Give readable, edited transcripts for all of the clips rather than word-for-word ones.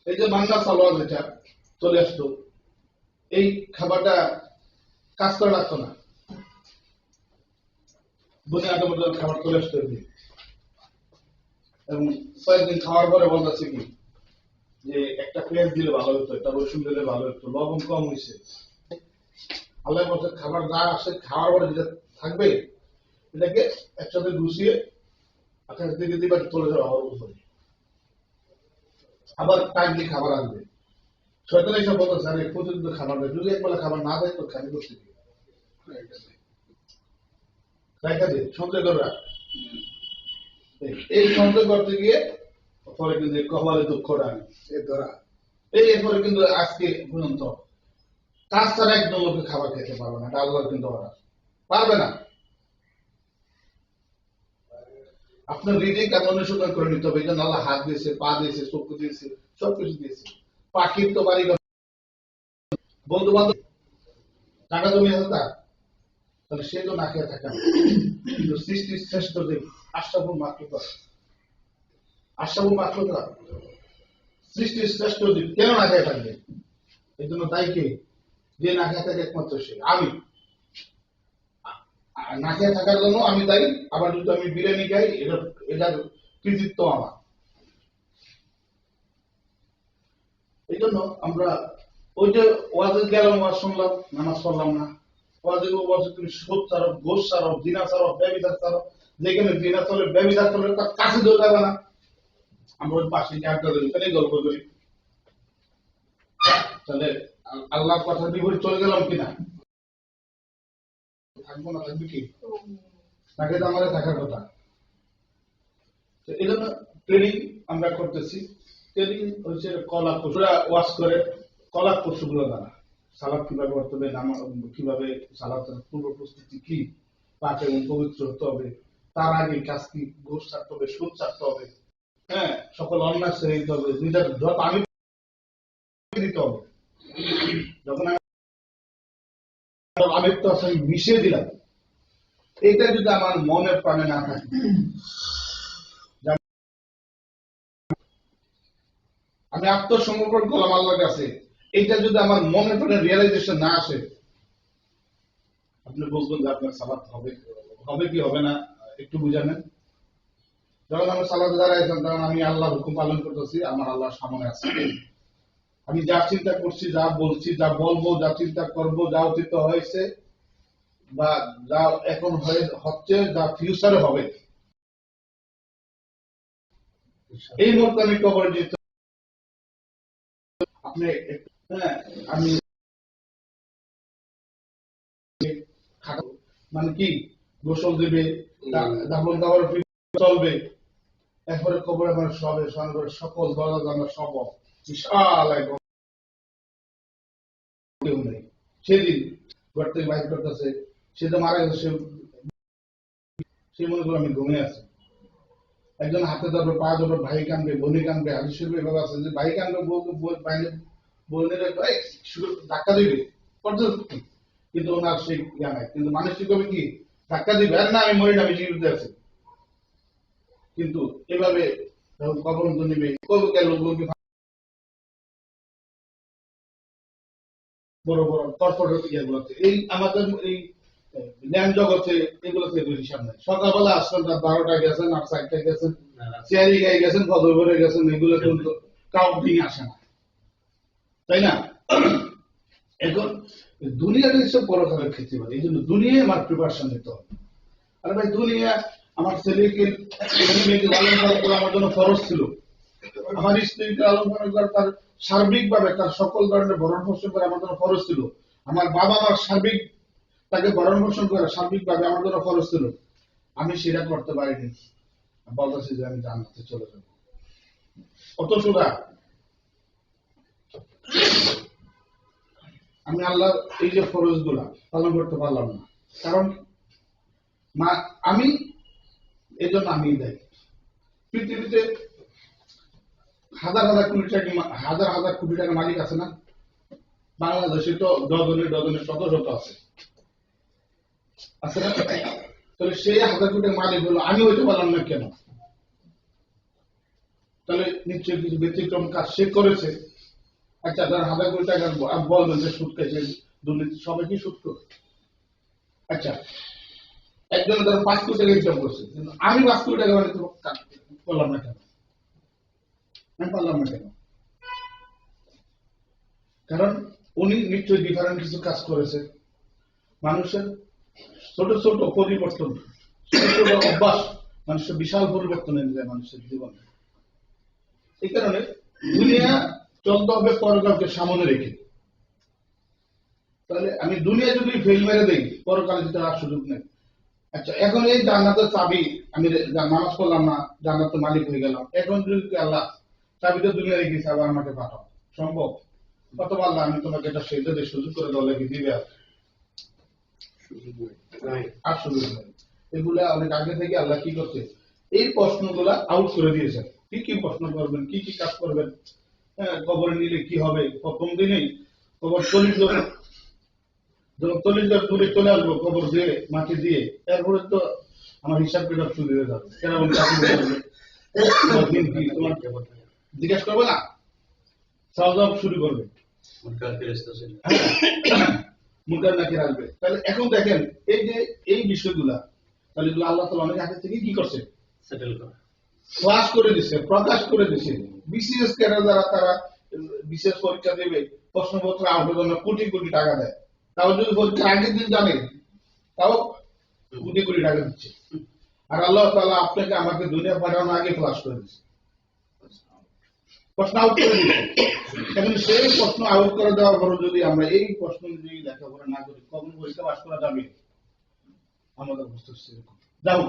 এই যে মান্না সালোয়ার যেটা চলে আসতো, এই খাবারটা কাজ করা লাগতো না, বুনিয়াদের মতো খাবার চলে আসতো এবং কয়েকদিন খাওয়ার পরে বলতেছে কি যে একটা পেঁয়াজ দিলে ভালো হতো, একটা রসুন দিলে ভালো হতো, লবণ কম হয়েছে। আল্লাহ বলছে খাবার যা আসে খাওয়ার পরে যেটা থাকবে এটাকে একসাথে গুছিয়ে আকাশ দিকে দিবা, চলে যাওয়া আবার উপরে, আবার টাইমলি খাবার আসবে। শয়তান এসব বলতেছে আরে প্রতিদিন তো খাবার দেয়, যদি একবেলা খাবার না দেয় তো খালি করতে দেখা দে সঞ্চয় করে রাখ। এই সঞ্চয় করতে গিয়ে পরে কিন্তু কপালে দুঃখটা আনি ধরা। এই এরপরে কিন্তু আজকে পর্যন্ত কাজ ছাড়া একদম লোকে খাবার খেতে পারবে না, আল্লাহ কিন্তু ওরা পারবে না। আপনার রিজিক আপনি অনুসন্ধান করে নিতে হবে। এই জন্য আল্লাহ হাত দিয়েছে, পা দিয়েছে, চক্ষু দিয়েছে, সবকিছু দিয়েছে। পাখির তো বাড়ি, বন্ধু বান্ধব, টাকা জমি আছে তার, তাহলে সে তো না খেয়ে থাকে না। কিন্তু সৃষ্টির শ্রেষ্ঠ যে আশরাফুল মাখলুক, আশরাফুল মাখলুক সৃষ্টির শ্রেষ্ঠ জীব কেন না খেয়ে থাকবে? এই জন্য দায়ী কে? যে না খেয়ে থাকে একমাত্র সে। আমি না খেয়ে থাকার জন্য আমি দায়ী। আবার যদি আমি বিরিয়ানি খাই, এটার কৃতিত্ব আমার। এই জন্য আমরা ওই যে ওয়াজে গেলাম, ওয়াজ শুনলাম, নামাজ পড়লাম না। ওয়াজে বলছে তুমি সুদ ছাড়ো, ঘোষ ছাড়ো, জিনা ছাড়ো, ব্যভিচার ছাড়ো। যেখানে জিনা চলে, ব্যভিচার চলে, তার কাছে ধরে যাবে না। আমরা ওই পাশে আড্ডা ধরি, ওখানেই গল্প করি। তাহলে আল্লাহর কথা বিপরীত চলে গেলাম কিনা? থাকবো না, থাকবে কি? তাকে তো আমাদের থাকার কথা। তো এই জন্য ট্রেনিং আমরা করতেছি। ট্রেনিং হচ্ছে কলা পশুরা ওয়াশ করে, কলা পশুগুলো দ্বারা সালাদ কিভাবে করতে হবে, কিভাবে সালাদ পূর্ব প্রস্তুতি কি, পাক এবং পবিত্র হতে হবে, তার আগে কাজ কি, ঘুষ ছাড়তে হবে, সুদ ছাড়তে হবে, হ্যাঁ, সকল অন্যায় ছেড়ে দিতে হবে, নিজের যত আমি দিতে হবে। যখন আমি তো আসলে মিশিয়ে দিলাম, এটা যদি আমার মনের প্রাণে না থাকে, আমি আত্মসমর্পণ করলাম আল্লাহর কাছে, এটা যদি আমার মনের প্রাণে রিয়েলাইজেশন না আসে, আপনি বলবেন যে আপনার সালাত হবে, হবে কি হবে না একটু বুঝাবেন। যখন আমি সালাতে দাঁড়াইছিলাম তখন আমি আল্লাহর হুকুম পালন করতেছি, আমার আল্লাহর সামনে আছে। আমি যা চিন্তা করছি, যা বলছি, যা বলবো, যা চিন্তা করব, যা অতীত হয়েছে বা যা এখন হচ্ছে, যা ফিউচারে হবে, এই মুহূর্তে আমি কবরে যেতে আপনি হ্যাঁ, আমি মানে কি গোসল দিবে, দাফন দাবার চলবে, এরপরে কবরে আমার সবে সবে সকল দরজা আমার সব বিশাল এক কেউ নেই। সেদিন ঘর থেকে বাইর করতেছে, সে তো মারা গেছে, সে মনে করো আমি ঘুমিয়ে আছি। একজন হাতে ধরবে, পা ধরবে, ভাই কানবে, বোনে কানবে, হাদিস শরীফে এভাবে আছে যে ভাই কানবে, বোনের ধাক্কা দিবে, কিন্তু ওনার সেই ইয়া নাই। কিন্তু মানুষটি কবে কি ধাক্কা দিবে, আর না আমি মরি না, আমি জীবিত আছি। কিন্তু এভাবে যখন কবরন্ত নিবে, কবে গেল লোকে বড় বড় কর্পোরেট ইয়েগুলোতে, এই আমাদের এই জ্ঞান জগতে এগুলোতে হিসাব নাই। সকালবেলা আসলেন, রাত 12টায় গেছেন, আর 4টায় গেছেন, চেয়ারি গায়ে গেছেন, ফজর ভরে গেছেন, এগুলো কিন্তু কাউন্টিং আসে না, তাই না? এখন দুনিয়ার এসব বড় ধরনের ক্ষেত্রে হয়, এই জন্য দুনিয়ায় আমার প্রিপারেশন নিতে হবে। আর ভাই দুনিয়া আমার ছেলেকে মেয়েকে লালন পালন করা আমার জন্য খরচ ছিল, আমার স্ত্রীকে লালন পালন করা তার সার্বিকভাবে তার সকল ধরনের ভরণ পোষণ করা আমার জন্য খরচ ছিল, আমার বাবা মার সার্বিক তাকে ভরণ পোষণ করা সার্বিকভাবে আমার জন্য খরচ ছিল। আমি সেটা করতে পারিনি, বলতেছি যে আমি জান্নাতে চলে যাব। কত সুদা আমি আল্লাহর এই যে ফরজ গুলা পালন করতে পারলাম না, কারণ আমি এই জন্য আমি দেয় পৃথিবীতে হাজার হাজার কোটি টাকা, হাজার হাজার কোটি টাকা মালিক আছে না? বাংলাদেশে তো ডজনে ডজনে শত শত আছে, আছে না? তাহলে সেই হাজার কোটি মালিক হলো, আমি হইতে পারলাম না কেন? তাহলে নিশ্চয়ই কিছু ব্যতিক্রম কাজ সে করেছে। আচ্ছা, ধর 1,000 কোটি টাকা বলবেন যে সুদ খাইছে, দুর্নীতি, সবাই কি সুদ করে? আচ্ছা, একজন ধর 5 কোটি টাকা ইনকাম করছে, কিন্তু আমি 5 কোটি টাকা মানে তো করলাম না কেন? আমি পারলাম না কেন? কারণ উনি নিশ্চয়ই ডিফারেন্ট কিছু কাজ করেছে। মানুষের ছোট ছোট পরিবর্তন, ছোট ছোট অভ্যাস মানুষের বিশাল পরিবর্তন এনে দেয় মানুষের জীবনে। এই কারণে দুনিয়া চলতে হবে পরকালকে সামনে রেখে। তাহলে আমি দুনিয়া যদি ফেল মেরে দেই, পরকালে যেতে আর সুযোগ নেই। আচ্ছা, এখন এই জান্নাতের চাবি, আমি নামাজ পড়লাম না, জান্নাতের মালিক হয়ে গেলাম, এখন যদি আল্লাহ চাবিটা দুনিয়া রেখেছে, আবার আমাকে পাঠাও, সম্ভব? কত আল্লাহ আমি তোমাকে এটা সেটা দিয়ে সুযোগ করে দলে দিবে, আর সুযোগ নেই। এগুলা অনেক আগে থেকে আল্লাহ কি করছে, এই প্রশ্নগুলা আউট করে দিয়েছেন। কি কি প্রশ্ন করবেন, কি কি কাজ করবেন, কবরে নিলে কি হবে, প্রথম দিনেই কবর 40 জন দূরে চলে আসবো, কবর দিয়ে মাটি দিয়ে, এরপরে তো আমার হিসাব কিতাব শুরু হয়ে যাবে। কেমন তোমার জিজ্ঞাসা করবে না, সওয়াব শুরু করবে, মুনকার নাকির আসবে। তাহলে এখন দেখেন এই যে এই বিষয়গুলা, তাহলে এগুলো আল্লাহ তাআলা অনেক আগে থেকে কি করছে, সেটেল করে ফ্লাশ করে দিচ্ছে, প্রকাশ করে দিচ্ছে। বিসিএস ক্যাডার যারা, তারা বিশেষ পরীক্ষা দেবে, প্রশ্নপত্র আউটের জন্য কোটি কোটি টাকা দেয়, তাও যদি পরীক্ষার আগের দিন জানে, তাও কোটি কোটি টাকা দিচ্ছে। আর আল্লাহ তাআলা আপনাকে আমাকে দুনিয়া পাঠানোর আগে ফ্লাশ করে দিচ্ছে, প্রশ্ন আউট করে দিচ্ছে। এখন সেই প্রশ্ন আউট করে দেওয়ার পর যদি আমরা এই প্রশ্ন যদি লেখাপড়া না করি, কখন পরীক্ষা পাস করা যাবে? আমাদের অবস্থা সেরকম। যাও,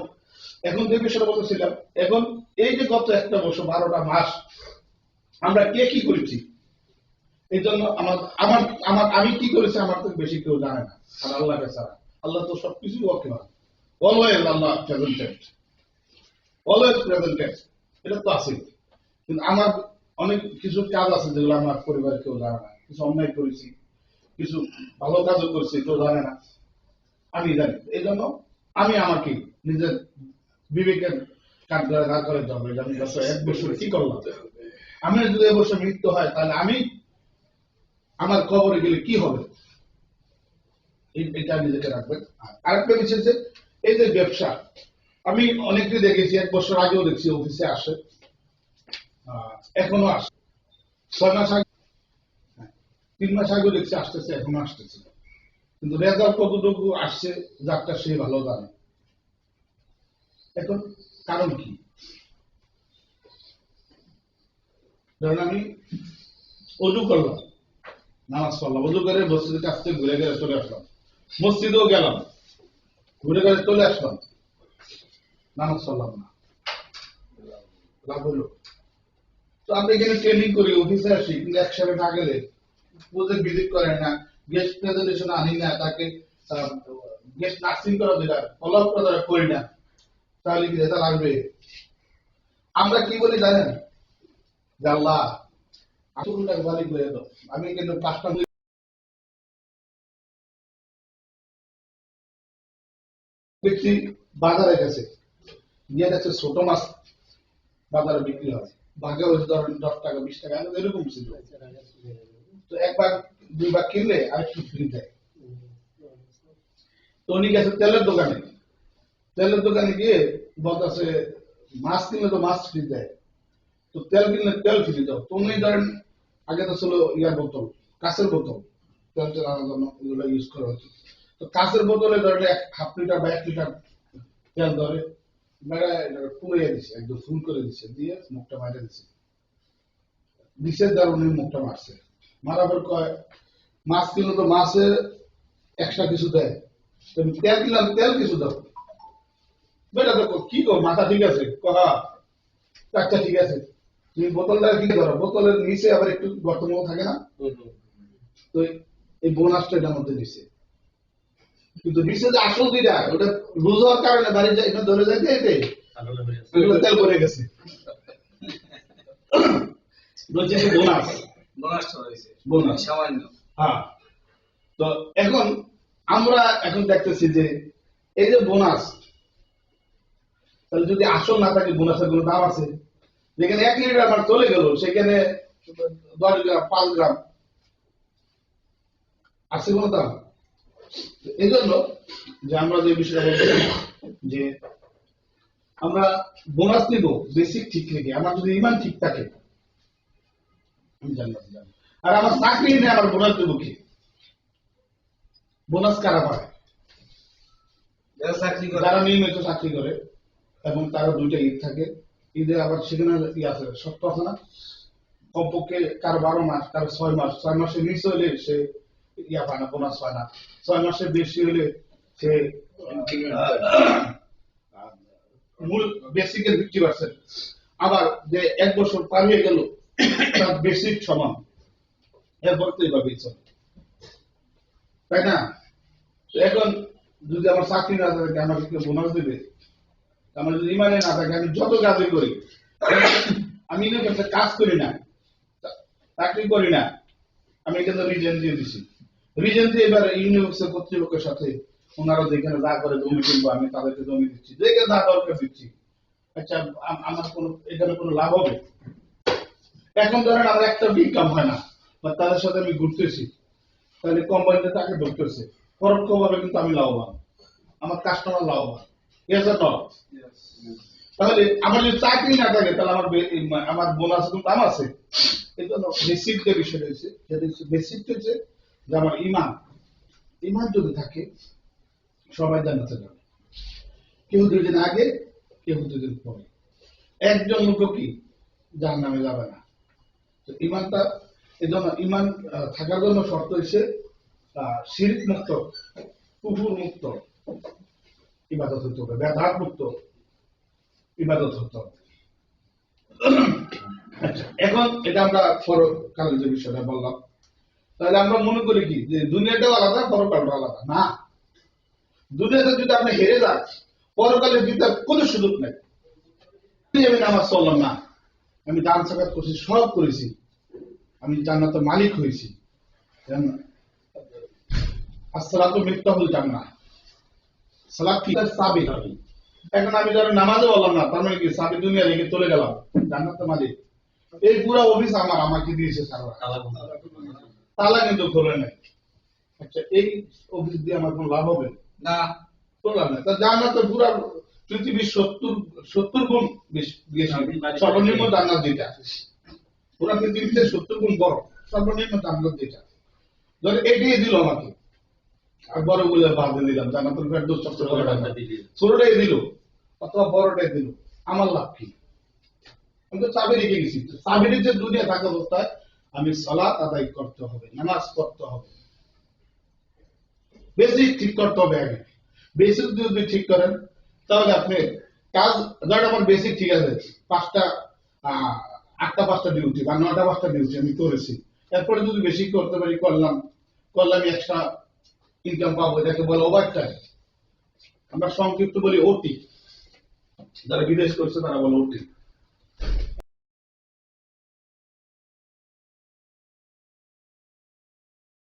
এখন যে বিষয়টা বলতেছিলাম, এখন এই যে গত একটা বছর 12টা মাস আমরা কে কি করেছি, এই জন্য আমি কি করেছি আমার থেকে বেশি কেউ জানে না, আর আল্লাহকে ছাড়া। আল্লাহ তো সবকিছু ওয়াকিবহাল, অলওয়েজ আল্লাহ প্রেজেন্টেড, অলওয়েজ প্রেজেন্টেড, এটা তো আছে। কিন্তু আমার অনেক কিছু কাজ আছে যেগুলো আমার পরিবারের কেউ জানে না, কিছু অন্যায় করেছি, কিছু ভালো কাজও করেছি, কেউ জানে না, আমি জানি। এই জন্য আমি আমাকে নিজের বিবেকের কাঠগড়ায় দাঁড় করে যাবো, আমি গত 1 বছর কি করলাম। আমি যদি এবছর মৃত্যু হয়, তাহলে আমি আমার কবরে গেলে কি হবে, এটা নিজেকে রাখবেন। আরেকটা বিষয় যে এই যে ব্যবসা, আমি অনেককে দেখেছি, 1 বছর আগেও দেখছি অফিসে আসে, এখনো আসে, 6 মাস আগে, 3 মাস আগেও দেখছি আসতেছে, এখনো আসতেছে। কিন্তু রেজাল্ট কতটুকু আসছে, যারটা সে ভালো জানে। এখন কারণ কি? ধরেন আমি অজু করলাম, নামাজ পড়লাম, অজু করে মসজিদের কাছ থেকে ঘুরে গেলে চলে আসলাম, মসজিদেও গেলাম, ঘুরে গেলে চলে আসলাম, নামাজ পড়লাম না, লাভ হলো? তো আমরা এখানে ট্রেনিং করি, অফিসে আসি, কিন্তু একসাথে না গেলে, প্রজেক্ট ভিজিট করে না, গেস্ট প্রেজেন্টেশন আনি না, তাকে গেস্ট নার্সিং করা যেটা ফলো আপ করা করি না, তাহলে কি রেজাল্ট আসবে? আমরা কি বলি জানেন, যে আল্লাহ আসলটাকে মালিক হয়ে দাও। আমি কিন্তু কাজটা দেখছি বাজারে গেছে, গিয়ে দেখছে ছোট মাছ বাজারে বিক্রি হয়, ভাগে হয়েছে ধরেন 10 টাকা 20 টাকা, এরকম ছিল। তো একবার 2 বার কিনলে আরেকটু ফ্রি দেয়। তো উনি গেছে তেলের দোকানে, তেলের দোকানে গিয়ে বলতেছে মাছ কিনলে তো মাছ ফ্রি দেয়, তো তেল কিনলে তেল ফ্রি দাও। তো উনি ধরেন আগে তো ছিল ইয়ার বোতল, কাঁচের বোতল, তেল চালানোর জন্য এগুলো ইউজ করা হচ্ছে। তো কাঁচের বোতলে ধরেন 1/2 লিটার বা 1 লিটার তেল ধরে পুড়িয়ে দিছে, একদম ফুল করে দিছে, দিয়ে মুখটা মারে দিছে, দিছে যার উনি মুখটা মারছে। মারাবার কয় মাছ কিনলে তো মাছের এক্সট্রা কিছু দেয়, তেল কিনলাম তেল কিছু দাও। বেটা দেখো কি কো, মাথা ঠিক আছে? আচ্ছা ঠিক আছে, তুমি বোতলটা কি করো, বোতলের নিচে আবার একটু গর্ত মতো থাকে না, তো এই বোনাসটা এটার মধ্যে দিছে। কিন্তু নিচে যে আসল যেটা, ওটা লুজ হওয়ার কারণে বাড়ি যায়, এটা ধরে যাইতে এতে তেল পড়ে গেছে, বলছে যে বোনাস, বোনাস সামান্য। হ্যাঁ, তো এখন আমরা এখন দেখতেছি যে এই যে বোনাস, তাহলে যদি আসল না থাকে, বোনাসের কোনো দাম আছে? যেখানে 1 লিটার আমার চলে গেল সেখানে 10 গ্রাম 5 গ্রাম আছে কোনো দাম। এই জন্য যে আমরা যে বিষয়টা বলছি যে আমরা বোনাস নিব বেসিক ঠিক রেখে, আমার যদি ইমান ঠিক থাকে আমি জান্নাতে যাব। আর আমার চাকরি নেই, আমার বোনাস দেবো কি? বোনাস কারা পায়? যারা নিয়মিত চাকরি করে এবং তারা 2টা ঈদ থাকে, ঈদে আবার সেখানে আছে শর্ত আছে না, কমপক্ষে কারো 12 মাস, কারো 6 মাস, 6 মাসের নিচে হলে সে পায় না, বোনাস পায় না। 6 মাসের বেশি হলে সে মূল বেসিকের 50%। আবার যে 1 বছর পার হয়ে গেল তার বেসিক সমান, এরপর তো এইভাবেই চলে, তাই না? এখন যদি আমার চাকরি না থাকে আমাকে কেউ বোনাস দেবে? আমার যদি ইমানে না থাকে, আমি যত কাজই করি, আমি একটা কাজ করি না, চাকরি করি না, আমি কিন্তু রিজেন দিয়ে দিছি। রিজেন দিয়ে এবার ইউনিভার্সিটি কর্তৃপক্ষের সাথে ওনারা যেখানে যা করে জমি কিনবো, আমি তাদেরকে জমি দিচ্ছি, যেখানে যা দরকার দিচ্ছি। আচ্ছা, আমার কোন এখানে কোনো লাভ হবে? এখন ধরেন আমার একটা ইনকাম হয় না, বা তাদের সাথে আমি ঘুরতেছি, তাহলে কোম্পানিতে তাকে ঢুকতেছে, পরোক্ষভাবে কিন্তু আমি লাভবান, আমার কাস্টমার লাভবান। Yes or not? তাহলে আমার যদি চাকরি না থাকে তাহলে আমার বোনাস কিন্তু দাম আছে। এই জন্য বেসিক যে বিষয় রয়েছে সেটা হচ্ছে বেসিক হচ্ছে যে আমার ইমান যদি থাকে সবাই জান্নাতে যাবে, কেউ 2 দিন আগে, কেউ 2 দিন পরে, একজন লোক কি জাহান্নামে যাবে না। তো ইমানটা, এই জন্য ইমান থাকার জন্য শর্ত হচ্ছে শিরক মুক্ত, কুফর মুক্ত ইবাদত হতে হবে, ব্যাঘাত মুক্ত ইবাদত হতে হবে। আচ্ছা, এখন এটা আমরা পরকালের যে বিষয়টা বললাম, তাহলে আমরা মনে করি কি যে দুনিয়াটাও আলাদা, পরকালটা আলাদা না। দুনিয়াতে যদি আপনি হেরে যান, পরকালে জিতার কোনো সুযোগ নেই। আমি নামাজ চললাম না, আমি দান সাকাত করছি, সব করেছি, আমি জান্নাতের মালিক হয়েছি। আসসালাতু মিফতাহুল জান্নাহ, সালাত কি তার চাবি। এখন আমি ধরেন নামাজও বললাম না, তার মানে কি চাবি দুনিয়া রেখে চলে গেলাম, জান্নাতের মালিক। এই পুরো অফিস আমাকে দিয়েছে সারা, তালা কিন্তু খোলে নাই। আচ্ছা, এই অফিস দিয়ে আমার কোনো লাভ হবে না, করলাম না। তা জান্নাত পুরো পৃথিবীর 70 গুণ বেশি, সর্বনিম্ন জান্নাত যেটা পুরো পৃথিবীতে 70 গুণ বড়, সর্বনিম্ন জান্নাত যেটা, ধর এগিয়ে দিল আমাকে, আর বড় বলে বাদ দিলাম, জান্নাতুল ফেরদৌস সবচেয়ে বড়টা ছোটটাই দিল অথবা বড়টাই দিল, আমার লাভ কি? আমি তো চাবি রেখে গেছি। চাবির যে দুনিয়া থাকা অবস্থায় আমি সালাত আদায় করতে হবে, নামাজ পড়তে হবে, বেসিক ঠিক করতে হবে আগে। বেসিক যদি ঠিক করেন তাহলে আপনি কাজ, ধরেন আমার বেসিক ঠিক আছে, 8টা 5টা ডিউটি বা 9টা 5টা ডিউটি আমি করেছি, এরপরে যদি বেশি করতে পারি করলাম এক্সট্রা ইনকাম পাবো, এটাকে বলে ওভারটাইম। আমরা সংক্ষিপ্ত বলি ওটি, যারা বিদেশ করছে তারা বলে ওটি।